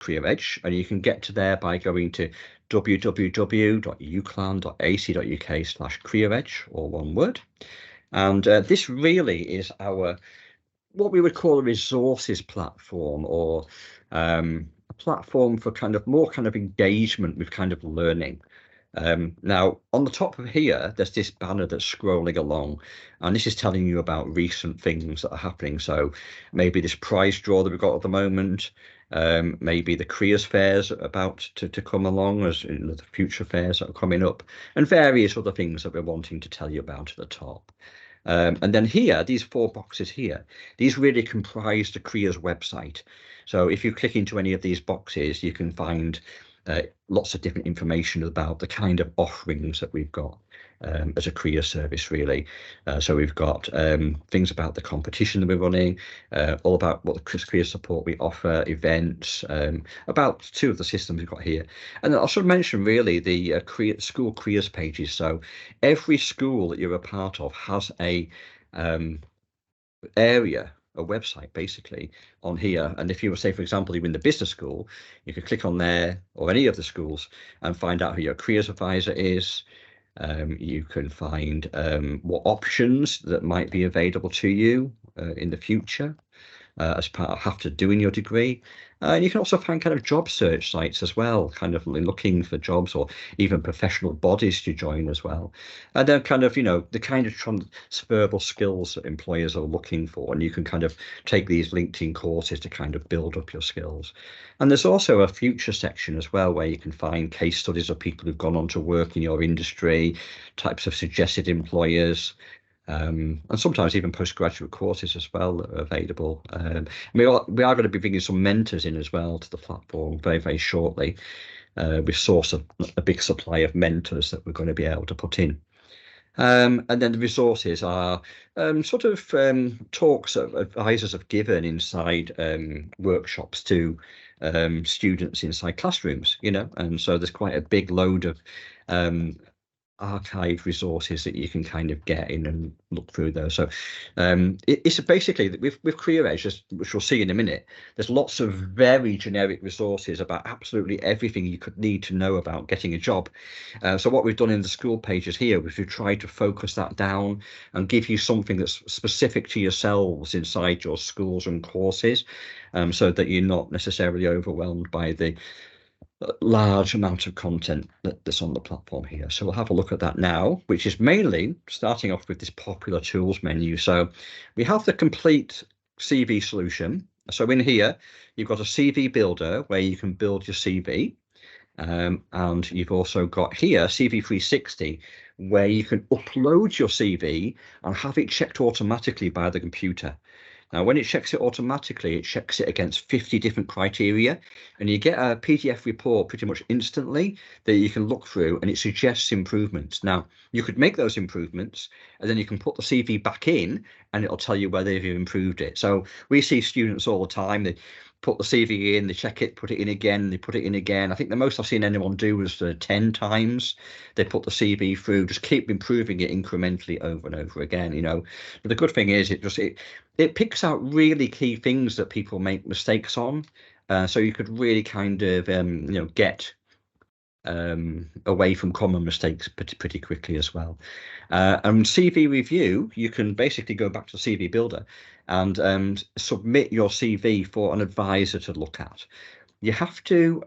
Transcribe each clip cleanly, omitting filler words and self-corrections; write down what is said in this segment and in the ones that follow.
CareerEDGE, and you can get to there by going to www.uclan.ac.uk/CareerEDGE, all one word. And this really is our, what we would call a resources platform, or a platform for more engagement with learning. Now, on the top of here, there's this banner that's scrolling along, and this is telling you about recent things that are happening. So maybe this prize draw that we've got at the moment, maybe the careers fairs about to come along, as in the future fairs that are coming up, and various other things that we're wanting to tell you about at the top. And then here, these 4 boxes here, these really comprise the careers website. So if you click into any of these boxes, you can find lots of different information about the kind of offerings that we've got as a career service, really. So we've got things about the competition that we're running, all about what the career support we offer, events, about 2 of the systems we've got here. And I should mention really the school careers pages. So every school that you're a part of has a area, a website basically on here. And if you were, say, for example, you're in the business school, you could click on there, or any of the schools, and find out who your careers advisor is. You can find what options that might be available to you in the future as part of doing your degree. And you can also find job search sites as well, looking for jobs, or even professional bodies to join as well. And then the transferable skills that employers are looking for. And you can take these LinkedIn courses to build up your skills. And there's also a future section as well, where you can find case studies of people who've gone on to work in your industry, types of suggested employers, and sometimes even postgraduate courses as well that are available. We are going to be bringing some mentors in as well to the platform very, very shortly. We've sourced a big supply of mentors that we're going to be able to put in. And then the resources are talks that advisors have given inside workshops to students inside classrooms, and so there's quite a big load of archived resources that you can get in and look through those. So it's basically with CareerEDGE, which we'll see in a minute, there's lots of very generic resources about absolutely everything you could need to know about getting a job. So what we've done in the school pages here is we've tried to focus that down and give you something that's specific to yourselves inside your schools and courses, so that you're not necessarily overwhelmed by the large amount of content that's on the platform here. So we'll have a look at that now, which is mainly starting off with this popular tools menu. So we have the complete CV solution. So in here, you've got a CV builder where you can build your CV. And you've also got here CV 360, where you can upload your CV and have it checked automatically by the computer. Now, when it checks it automatically, it checks it against 50 different criteria, and you get a PDF report pretty much instantly that you can look through, and it suggests improvements. Now, you could make those improvements, and then you can put the CV back in, and it'll tell you whether you've improved it. So we see students all the time, they put the CV in, they check it, put it in again, they put it in again. I think the most I've seen anyone do was 10 times. They put the CV through, just keep improving it incrementally over and over again, But the good thing is it picks out really key things that people make mistakes on. So you could really get away from common mistakes pretty quickly as well. And CV review, you can basically go back to the CV builder and submit your CV for an advisor to look at. You have to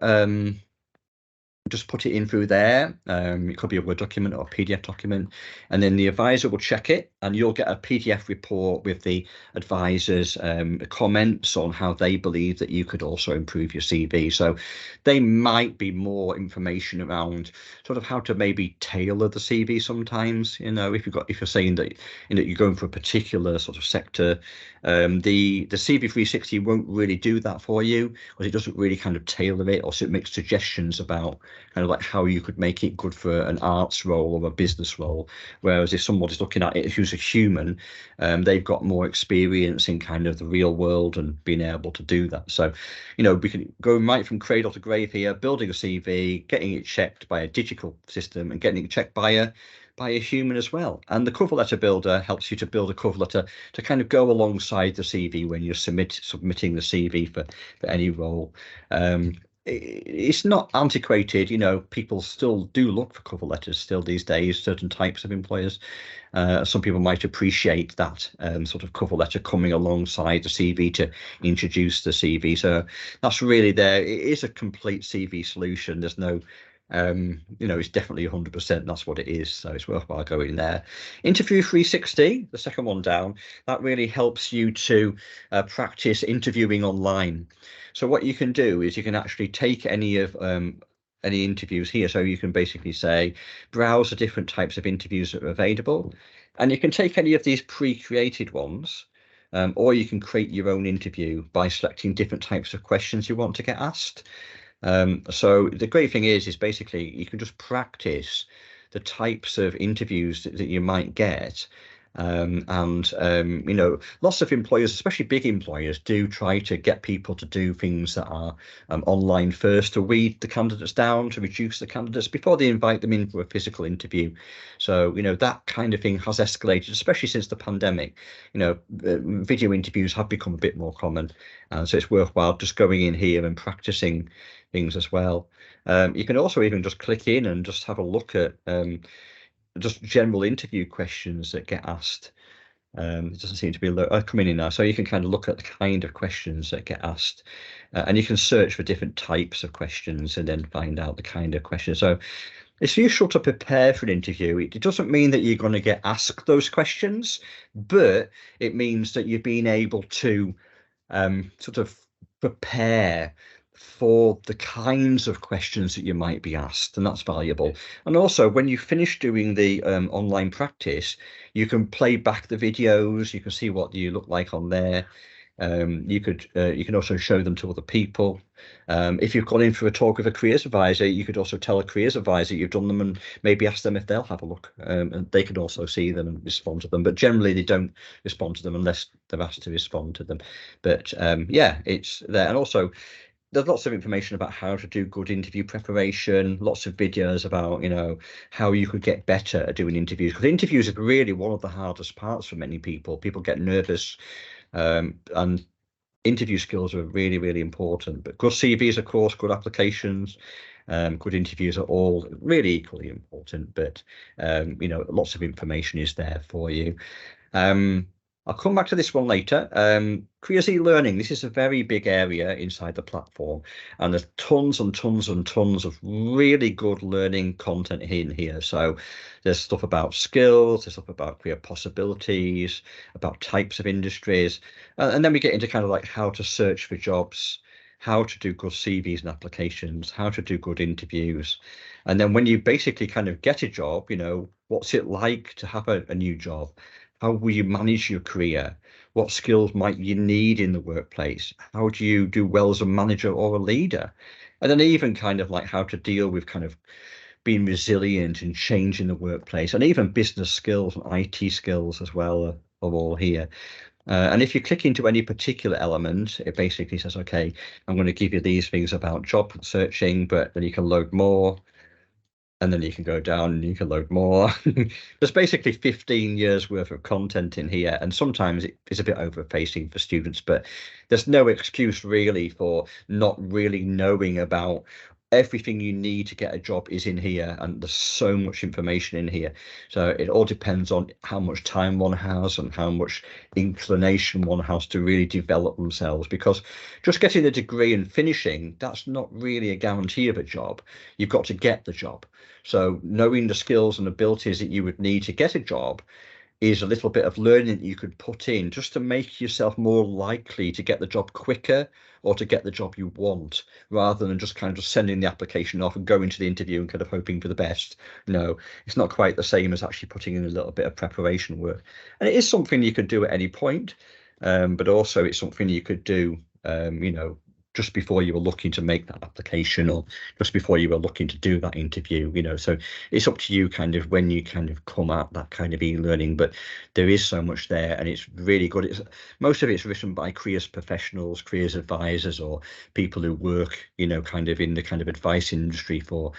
just put it in through there. It could be a Word document or a PDF document, and then the advisor will check it, and you'll get a PDF report with the advisor's comments on how they believe that you could also improve your CV. So they might be more information around how to maybe tailor the CV sometimes. If you're saying that you're going for a particular sort of sector, the CV 360 won't really do that for you, because it doesn't really tailor it, or so it makes suggestions about how you could make it good for an arts role or a business role. Whereas if somebody's looking at it who's a human, they've got more experience in the real world and being able to do that. So, we can go right from cradle to grave here, building a CV, getting it checked by a digital system, and getting it checked by by a human as well. And the cover letter builder helps you to build a cover letter to kind of go alongside the CV when you're submitting the CV for any role. It's not antiquated, people still do look for cover letters still these days, certain types of employers. Some people might appreciate that sort of cover letter coming alongside the CV to introduce the CV. So that's really there. It is a complete CV solution. There's no, it's definitely 100%. That's what it is. So it's worthwhile going there. Interview 360, the second one down, that really helps you to practice interviewing online. So what you can do is you can actually take any interviews here. So you can basically say, browse the different types of interviews that are available. And you can take any of these pre-created ones, or you can create your own interview by selecting different types of questions you want to get asked. So the great thing is basically you can just practice the types of interviews that you might get. Lots of employers, especially big employers, do try to get people to do things that are online first, to weed the candidates down, to reduce the candidates before they invite them in for a physical interview. So, that kind of thing has escalated, especially since the pandemic. Video interviews have become a bit more common. So it's worthwhile just going in here and practicing things as well. You can also even just click in and just have a look at just general interview questions that get asked. It doesn't seem to be coming in now, so you can kind of look at the kind of questions that get asked, and you can search for different types of questions and then find out the kind of questions. So it's useful to prepare for an interview. It doesn't mean that you're going to get asked those questions, but it means that you've been able to sort of prepare for the kinds of questions that you might be asked, and that's valuable. And also, when you finish doing the online practice, you can play back the videos. You can see what you look like on there. You can also show them to other people. If you've gone in for a talk with a careers advisor, you could also tell a careers advisor you've done them and maybe ask them if they'll have a look, and they could also see them and respond to them. But generally, they don't respond to them unless they're asked to respond to them. But yeah, it's there. And also, there's lots of information about how to do good interview preparation, lots of videos about, how you could get better at doing interviews, because interviews are really one of the hardest parts for many people. People get nervous, and interview skills are really, really important. But good CVs, of course, good applications, good interviews are all really equally important. But, lots of information is there for you. I'll come back to this one later. Careers e-learning. This is a very big area inside the platform, and there's tons and tons and tons of really good learning content in here. So there's stuff about skills, there's stuff about career possibilities, about types of industries, and then we get into kind of like how to search for jobs, how to do good CVs and applications, how to do good interviews. And then when you basically kind of get a job, what's it like to have a new job? How will you manage your career? What skills might you need in the workplace? How do you do well as a manager or a leader? And then even kind of like how to deal with kind of being resilient and change in the workplace, and even business skills and IT skills as well are all here. And if you click into any particular element, it basically says, okay, I'm going to give you these things about job searching, but then you can load more. And then you can go down and you can load more. There's basically 15 years worth of content in here. And sometimes it's a bit overfacing for students, but there's no excuse really for not really knowing about everything you need to get a job is in here, and there's so much information in here. So it all depends on how much time one has and how much inclination one has to really develop themselves, because just getting a degree and finishing, that's not really a guarantee of a job. You've got to get the job. So knowing the skills and abilities that you would need to get a job is a little bit of learning that you could put in just to make yourself more likely to get the job quicker or to get the job you want, rather than just kind of just sending the application off and going to the interview and kind of hoping for the best. No, it's not quite the same as actually putting in a little bit of preparation work. And it is something you could do at any point, but also it's something you could do, just before you were looking to make that application, or just before you were looking to do that interview, so it's up to you kind of when you kind of come at that kind of e-learning. But there is so much there, and it's really good. Most of it's written by careers professionals, careers advisors, or people who work, kind of in the kind of advice industry for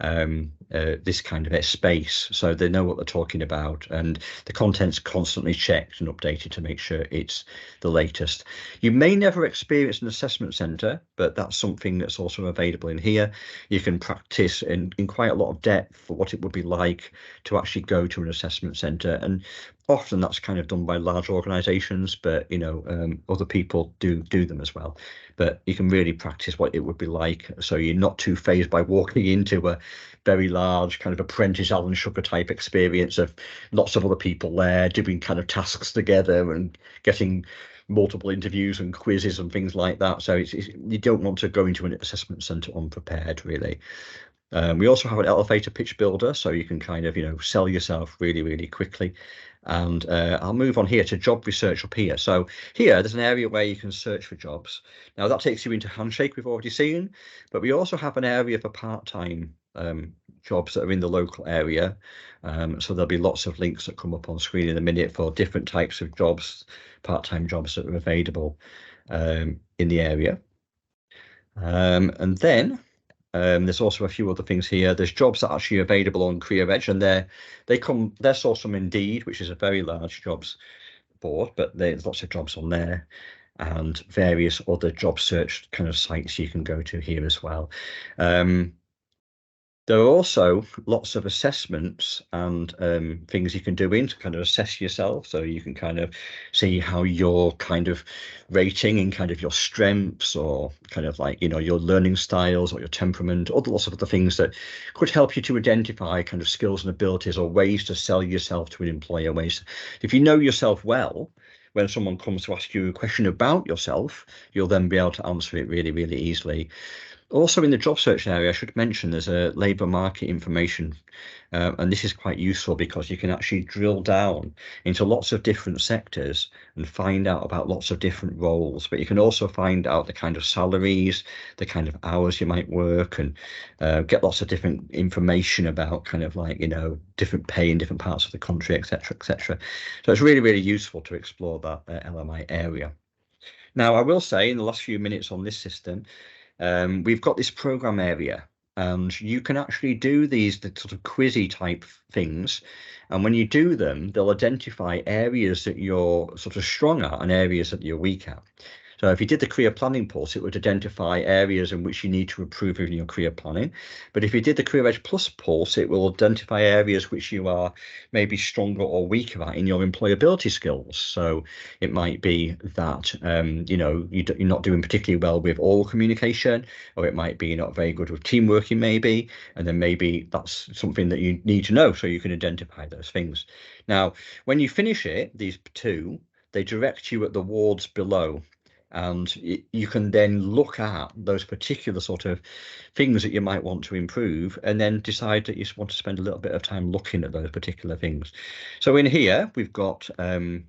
this kind of space, so they know what they're talking about, and the content's constantly checked and updated to make sure it's the latest. You may never experience an assessment centre, but that's something that's also available in here. You can practice in quite a lot of depth for what it would be like to actually go to an assessment centre, and often that's kind of done by large organisations, but other people do them as well. But you can really practice what it would be like, so you're not too phased by walking into a very large kind of apprentice Alan Sugar type experience of lots of other people there doing kind of tasks together and getting multiple interviews and quizzes and things like that. So you don't want to go into an assessment centre unprepared, really. We also have an elevator pitch builder, so you can kind of sell yourself really, really quickly. And I'll move on here to job research up here. So here there's an area where you can search for jobs. Now that takes you into Handshake, we've already seen, but we also have an area for part-time jobs that are in the local area. So there'll be lots of links that come up on screen in a minute for different types of jobs, part-time jobs that are available in the area. And then there's also a few other things here. There's jobs that are actually available on CareerEDGE, and they're sourced from Indeed, which is a very large jobs board, but there's lots of jobs on there, and various other job search kind of sites you can go to here as well. There are also lots of assessments and things you can do to kind of assess yourself. So you can kind of see how you're kind of rating and kind of your strengths, or kind of like, your learning styles or your temperament, or lots of other things that could help you to identify kind of skills and abilities or ways to sell yourself to an employer. If you know yourself well, when someone comes to ask you a question about yourself, you'll then be able to answer it really, really easily. Also in the job search area, I should mention there's a labour market information, and this is quite useful because you can actually drill down into lots of different sectors and find out about lots of different roles. But you can also find out the kind of salaries, the kind of hours you might work, and get lots of different information about kind of like, different pay in different parts of the country, etc., etc. So it's really, really useful to explore that LMI area. Now, I will say in the last few minutes on this system, we've got this program area, and you can actually do the sort of quizzy type things, and when you do them, they'll identify areas that you're sort of strong at and areas that you're weak at. So if you did the career planning pulse, it would identify areas in which you need to improve in your career planning. But if you did the CareerEDGE Plus pulse, it will identify areas which you are maybe stronger or weaker at in your employability skills. So it might be that you're not doing particularly well with oral communication, or it might be you're not very good with team working, maybe, and then maybe that's something that you need to know so you can identify those things. Now, when you finish it, these two, they direct you at the wards below. And you can then look at those particular sort of things that you might want to improve, and then decide that you want to spend a little bit of time looking at those particular things. So in here, we've got the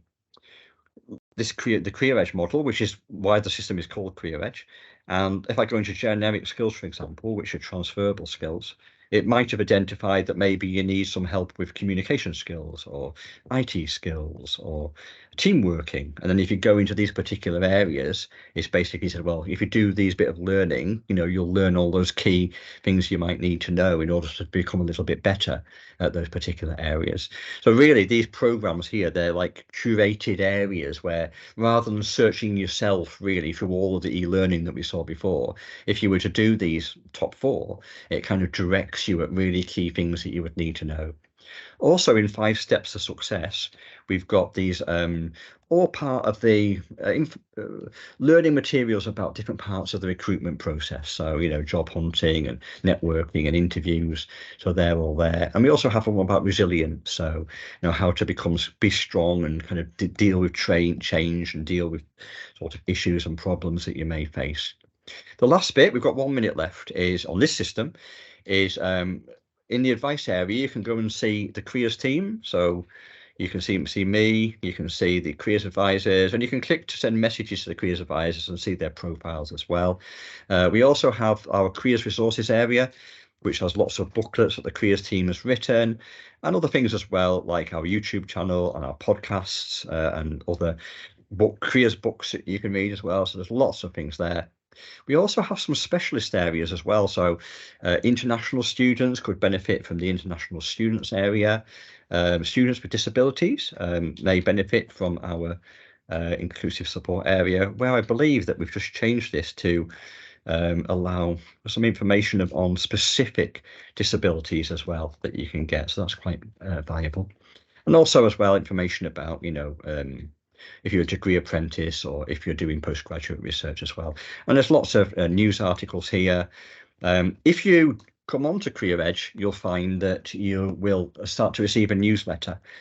CareerEDGE model, which is why the system is called CareerEDGE. And if I go into generic skills, for example, which are transferable skills, it might have identified that maybe you need some help with communication skills or IT skills or team working. And then if you go into these particular areas, it's basically said, well, if you do these bit of learning, you'll learn all those key things you might need to know in order to become a little bit better at those particular areas. So really, these programs here, they're like curated areas where, rather than searching yourself really through all of the e-learning that we saw before, if you were to do these top 4, it kind of directs you at really key things that you would need to know. Also, in 5 steps to success, we've got these all part of the learning materials about different parts of the recruitment process. So, job hunting and networking and interviews. So they're all there. And we also have one about resilience. So, how to be strong and kind of deal with change and deal with sort of issues and problems that you may face. The last bit, we've got 1 minute left, is on this system, is in the advice area, you can go and see the careers team. So you can see me, you can see the careers advisors, and you can click to send messages to the careers advisors and see their profiles as well. We also have our careers resources area, which has lots of booklets that the careers team has written, and other things as well, like our YouTube channel and our podcasts and other careers books that you can read as well. So there's lots of things there. We also have some specialist areas as well. So international students could benefit from the international students area. Students with disabilities may benefit from our inclusive support area, where I believe that we've just changed this to allow some information on specific disabilities as well that you can get. So that's quite valuable. And also as well, information about, if you're a degree apprentice or if you're doing postgraduate research as well. And there's lots of news articles here. If you come on to CareerEDGE, you'll find that you will start to receive a newsletter